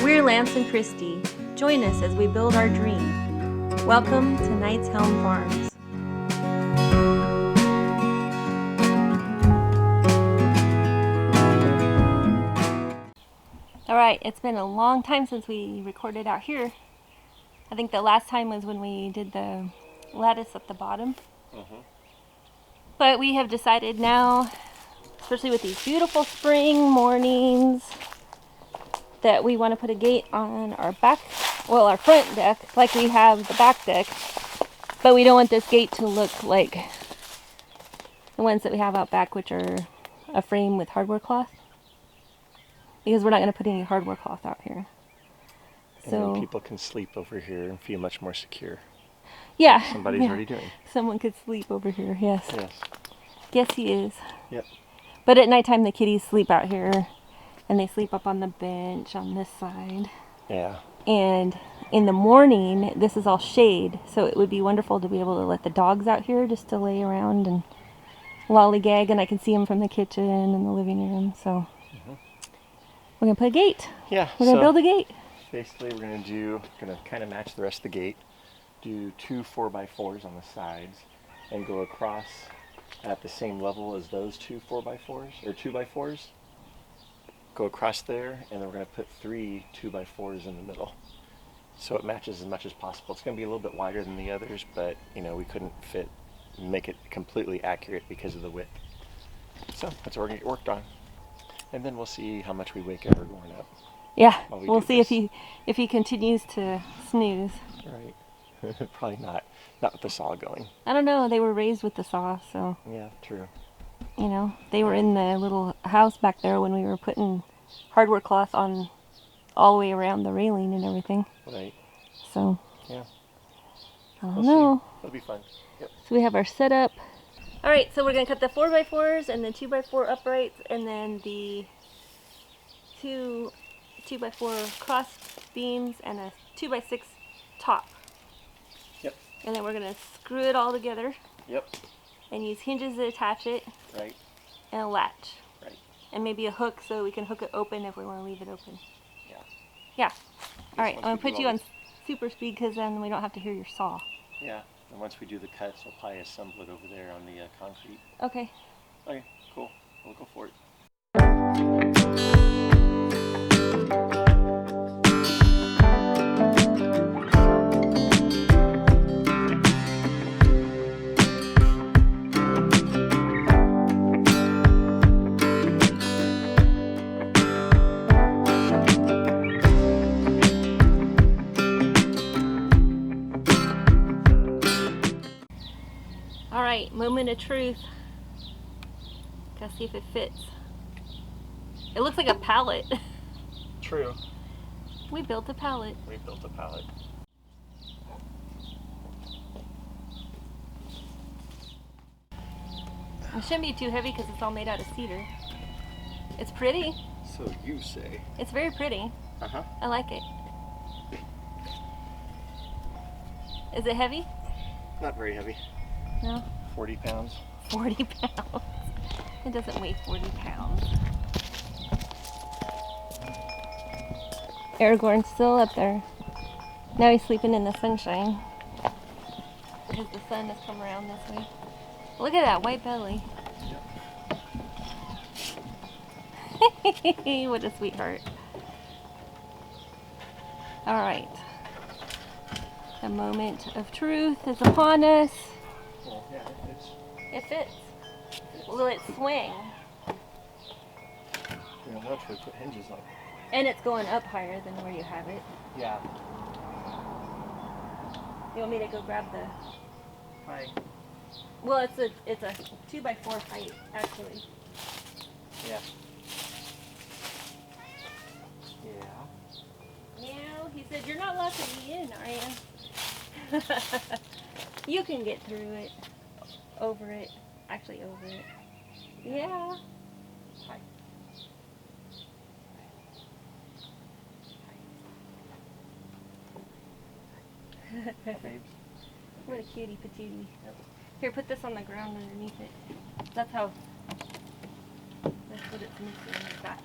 We're Lance and Christy. Join us as we build our dream. Welcome to Knight's Helm Farms. Alright, it's been a long time since we recorded out here. I think the last time was when we did the lattice at the bottom. But we have decided now, especially with these beautiful spring mornings, that we want to put a gate on our back, well, our front deck, like we have the back deck. But we don't want this gate to look like the ones that we have out back, which are a frame with hardware cloth. Because we're not going to put any hardware cloth out here. And So then people can sleep over here and feel much more secure. yeah, Like somebody's already doing. Someone could sleep over here. Yes. Yes. Yes, he is. Yep. But at nighttime, the kitties sleep out here, and they sleep up on the bench on this side. Yeah. And in the morning, this is all shade, so it would be wonderful to be able to let the dogs out here just to lay around and lollygag, and I can see them from the kitchen and the living room. So we're gonna put a gate. Yeah. We're gonna build a gate. Basically, we're gonna kind of match the rest of the gate. Do 2 4x4s on the sides, and go across at the same level as those 2 4x4s or 2x4s. Go across there, and then we're gonna put 3 2x4s in the middle, so it matches as much as possible. It's gonna be a little bit wider than the others, but you know we couldn't make it completely accurate because of the width. So that's what we're gonna get worked on, and then we'll see how much we wake ever going up. Yeah, while we'll do see this. if he continues to snooze. Right. Probably not with the saw going. I don't know. They were raised with the saw, so Yeah, true. you know they were in the little house back there when we were putting hardware cloth on all the way around the railing and everything. Right. So Yeah. I don't We'll know. see. It'll be fun. Yep. So we have our setup. All right, so we're gonna cut the 4x4s and the 2x4 uprights, and then the 2x4 cross beams and a 2x6 top. Yep. And then we're gonna screw it all together. Yep. And use hinges to attach it. Right. And a latch. Right. And maybe a hook so we can hook it open if we want to leave it open. Yeah. Yeah. All right, I'm gonna once we put do you all on super speed because then we don't have to hear your saw. Yeah. And once we do the cuts, we'll probably assemble it over there on the concrete. Okay. Okay. Cool. We'll go for it. All right, moment of truth. Gotta see if it fits. It looks like a pallet. True. We built a pallet. We built a pallet. It shouldn't be too heavy because it's all made out of cedar. It's pretty. So you say. It's very pretty. Uh-huh. I like it. Is it heavy? Not very heavy. No? 40 pounds. 40 pounds. It doesn't weigh 40 pounds. Aragorn's still up there. Now he's sleeping in the sunshine because the sun has come around this way. Look at that white belly. Yep. What a sweetheart. All right. The moment of truth is upon us. Well, yeah, it fits. It fits. Will it swing? You know, once we put hinges on. And it's going up higher than where you have it. Yeah. You want me to go grab the... Hi. Well, it's a 2x4 height, actually. Yeah. Yeah. Yeah, he said, you're not locking me in, are you? You can get through it. Over it. Actually, over it. Yeah. Hi. Babes. What a cutie patootie. Yep. Here, put this on the ground underneath it. That's what it's missing in the back.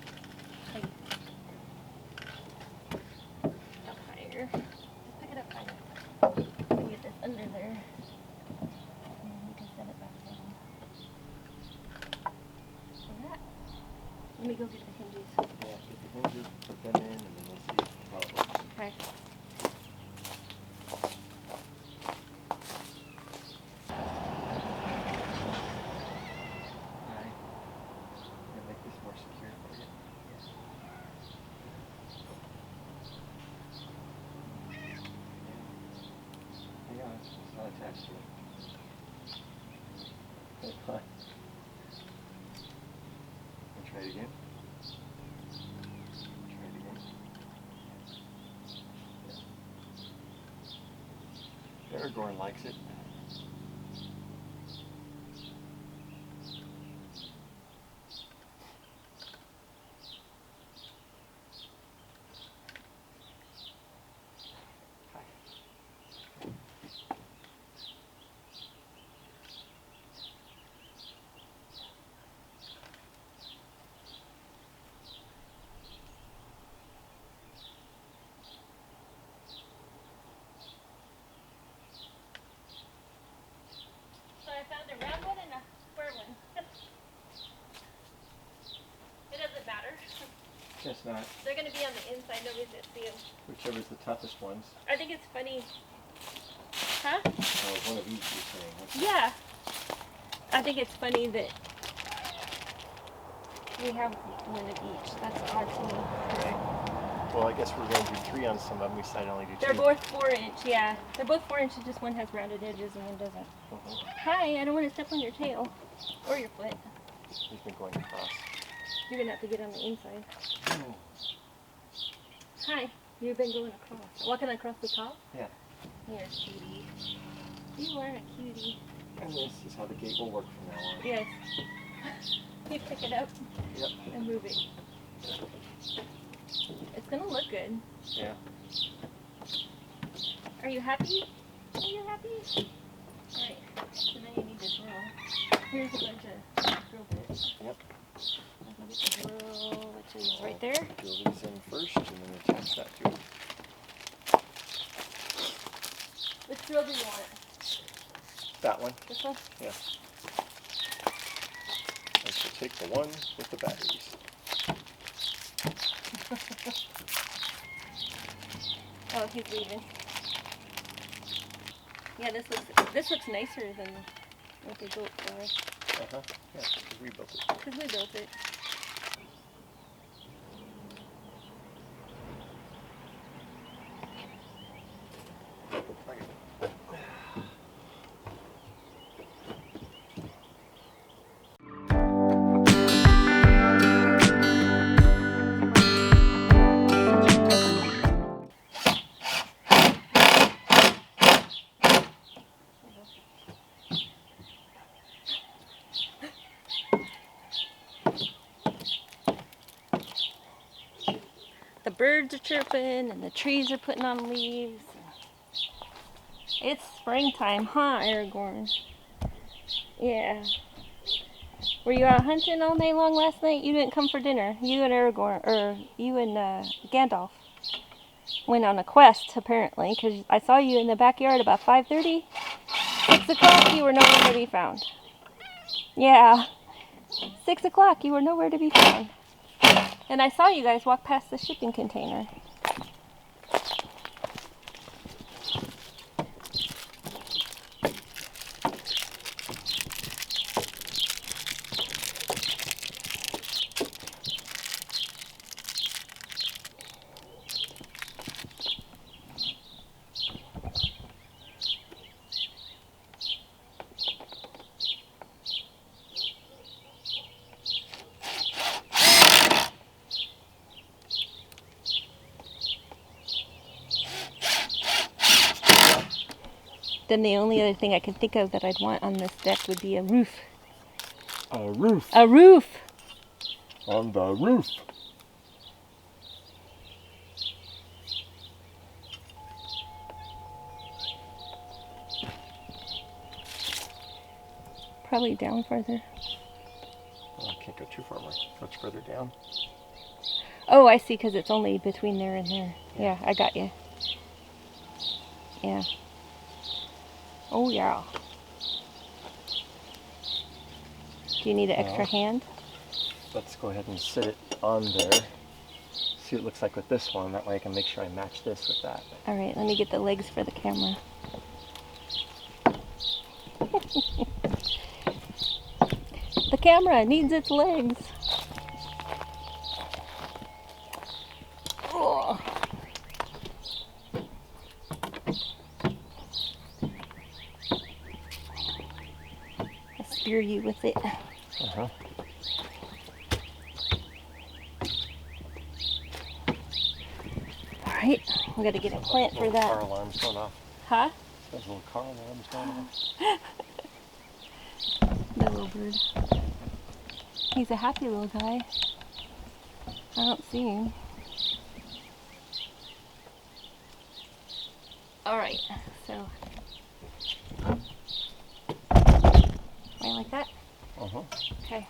Hey. Okay. Alright. Gonna make this more secure for you. Hang on, it's not attached to it. Okay, fine. We'll try it again. Try it again. Yeah. Aragorn likes it. So I found a round one and a square one. It doesn't matter. Guess not. They're going to be on the inside. Nobody's going to see them. Whichever's the toughest ones. I think it's funny. Huh? Oh, one of each you're saying. Okay. Yeah. I think it's funny that we have one of each. That's odd to me. Okay. Well, I guess we're going to do 3 on some of them. We decided only do 2. They're both 4-inch, yeah. They're both 4 inches, just one has rounded edges and one doesn't. Hi, I don't want to step on your tail. Or your foot. He's been going across. You're going to have to get on the inside. Oh. Hi, you've been going across. Walking across the top? Yeah. You're a cutie. You are a cutie. And this is how the gate will work from now on. Yes. You pick it up Yep. and move it. It's going to look good. Yeah. Are you happy? Are you happy? Alright, so now you need to drill. Here's a bunch of drill bits. Yep. I'll get the drill, which is right there. Drill these in first and then attach that to it. Which drill do you want? That one? This one? Yeah. I should take the one with the batteries. Oh, he's leaving. Yeah, this looks nicer than what they built for us. Uh-huh. Yeah, because we built it. Because we built it. The birds are chirping and the trees are putting on leaves. It's springtime, huh, Aragorn? Yeah. Were you out hunting all day long last night? You didn't come for dinner. You and Aragorn, or you and Gandalf went on a quest, apparently, because I saw you in the backyard about 5:30. 6 o'clock, you were nowhere to be found. Yeah. 6 o'clock, you were nowhere to be found. And I saw you guys walk past the shipping container. Then the only other thing I can think of that I'd want on this deck would be a roof. A roof. A roof! On the roof. Probably down further. Oh, I can't go too far much further down. Oh, I see, because it's only between there and there. Yeah, I got you. Yeah. Oh, yeah. Do you need an extra hand? Let's go ahead and sit it on there see what it looks like with this one. That way I can make sure I match this with that. All right, let me get the legs for the camera. The camera needs its legs. Oh. I'll spear you with it. Uh-huh. All right, we got to get a plant for that. Car alarm's going off. Huh? Those little car alarms going off. The little bird. He's a happy little guy. I don't see him. All right, so. Right like that? Uh-huh. Okay.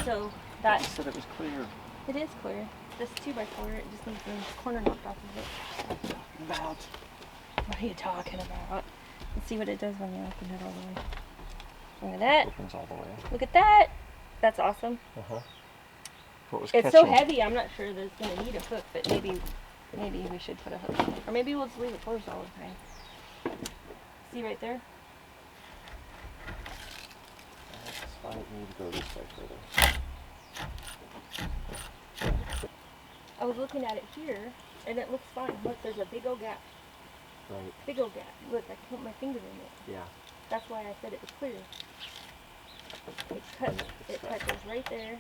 So that You said it was clear. it is clear. This 2x4, it just needs the corner knocked off of it. About. What are you talking about? Let's see what it does when you open it all the way. Look at that. Opens all the way. Look at that. That's awesome. Uh-huh. What was It's catching? so heavy, I'm not sure that it's going to need a hook, but maybe we should put a hook in it. Or maybe we'll just leave it closed all the time. See right there? That's fine. You need to go this way further. I was looking at it here, and it looks fine. Look, there's a big old gap. Right. Big old gap. Look, I can put my finger in it. Yeah. That's why I said it was clear. It touches right there.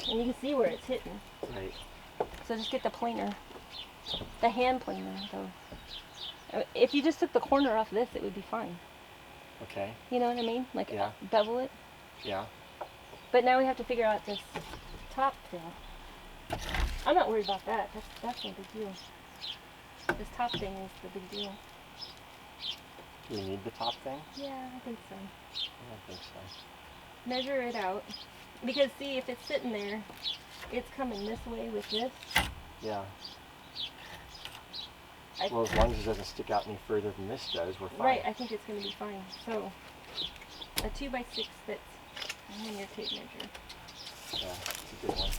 And you can see where it's hitting. Right. So just get the planer. The hand planer, though. If you just took the corner off this, it would be fine. Okay. You know what I mean? Like, Yeah. bevel it. Yeah. But now we have to figure out this top thing. I'm not worried about that. That's no big deal. This top thing is the big deal. Do we need the top thing? Yeah, I think so. I don't think so. Measure it out. Because see, if it's sitting there, it's coming this way with this. Yeah. Well, as long as it doesn't stick out any further than this does, we're fine. Right, I think it's going to be fine. So, a 2x6 fits. And then your tape measure. Yeah, it's a good one.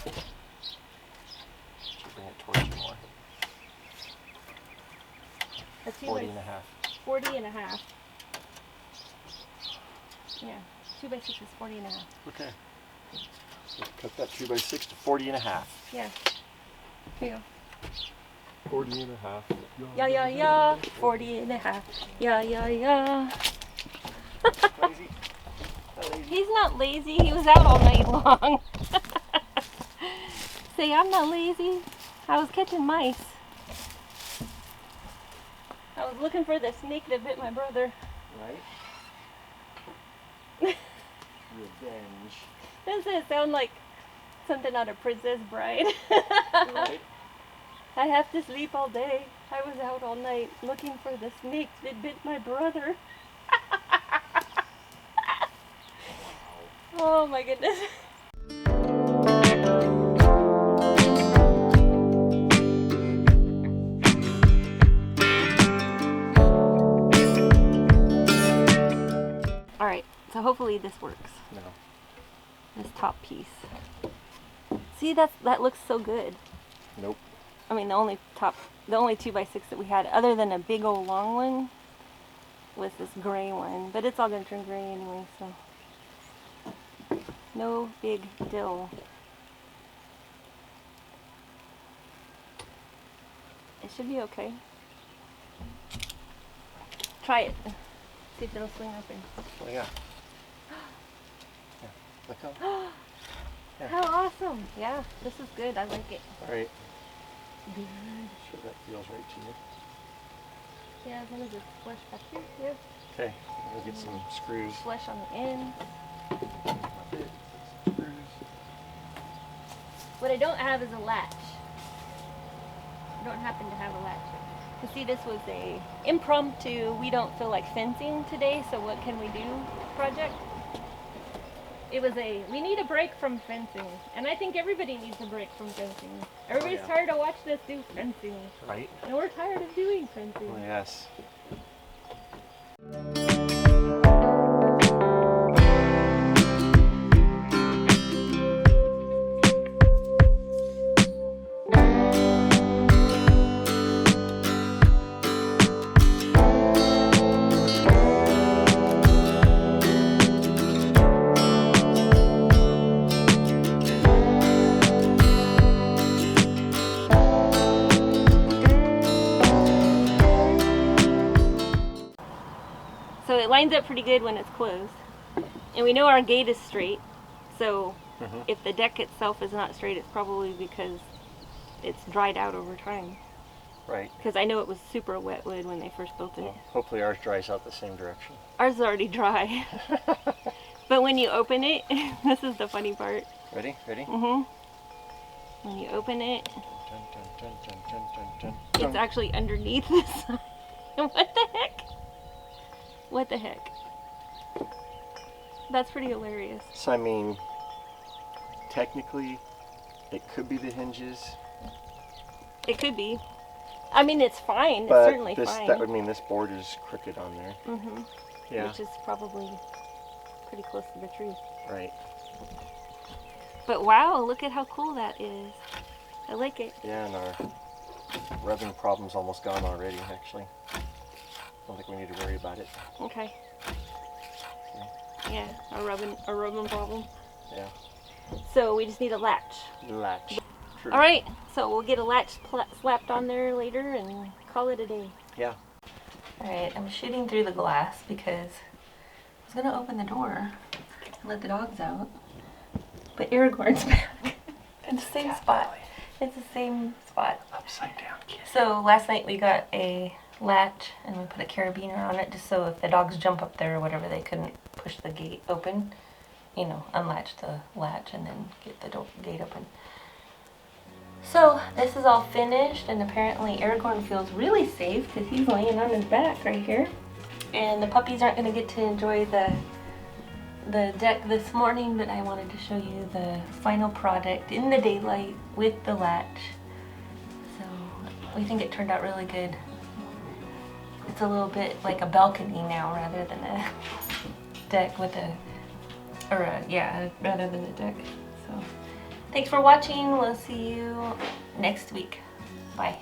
Should bring it towards you more. A 40 and a half. 40 and a half. Yeah, 2x6 is 40 and a half. Okay. So cut that 2x6 to 40 and a half. Yeah. Here you go. 40 and a half. Yeah, yeah, yeah. 40 and a half. Yeah, yeah, yeah. Lazy. He's not lazy. He was out all night long. Say, I'm not lazy. I was catching mice. I was looking for the snake that bit my brother. Right? Revenge. Doesn't it sound like something out of Princess Bride? Right? I have to sleep all day. I was out all night looking for the snake that bit my brother. Oh my goodness. Alright, so hopefully this works. No. This top piece. See, that looks so good. Nope. I mean, the only 2x6 that we had, other than a big old long one, was this gray one, but it's all gonna turn gray anyway, so no big deal. It should be okay. Try it. See if it'll swing open. Oh yeah. Yeah. Look how. Yeah. How awesome! Yeah, this is good. I like it. All right. Good. Sure that feels right to you. Yeah, as long as it's flush back here. Yeah. Okay. We'll get some screws. Flush on the end. Screws. What I don't have is a latch. I don't happen to have a latch. You see, this was a impromptu, we don't feel like fencing today, so what can we do project. It was a, we need a break from fencing. And I think everybody needs a break from fencing. Everybody's tired of watching us do fencing. Right. And we're tired of doing fencing. Oh, yes. So it lines up pretty good when it's closed. And we know our gate is straight. So if the deck itself is not straight, it's probably because it's dried out over time. Right. Because I know it was super wet wood when they first built it. Well, hopefully ours dries out the same direction. Ours is already dry. But when you open it, this is the funny part. Ready? Ready? When you open it, Dun, dun, dun, dun, dun, dun, dun, dun. it's actually underneath this side. What the heck? What the heck? That's pretty hilarious. So I mean, technically, it could be the hinges. It could be. I mean, it's fine. But It's certainly fine. that would mean this board is crooked on there. Yeah. Which is probably pretty close to the truth. Right. But wow, look at how cool that is. I like it. Yeah, and our rubbing problem's almost gone already, actually. Don't think we need to worry about it. Okay. Yeah, a rubbing problem. Yeah. So we just need a latch. Latch. True. All right, so we'll get a latch slapped on there later and call it a day. Yeah. All right, I'm shooting through the glass because I was gonna open the door and let the dogs out, but Aragorn's back in the same spot. It's the same spot. Upside down kid. So last night we got a latch and we put a carabiner on it just so if the dogs jump up there or whatever, they couldn't push the gate open. You know, unlatch the latch and then get the gate open. So this is all finished, and apparently Aragorn feels really safe because he's laying on his back right here. And the puppies aren't going to get to enjoy the deck this morning, but I wanted to show you the final product in the daylight with the latch. So we think it turned out really good. It's a little bit like a balcony now rather than a deck with rather than a deck. So thanks for watching. We'll see you next week. Bye.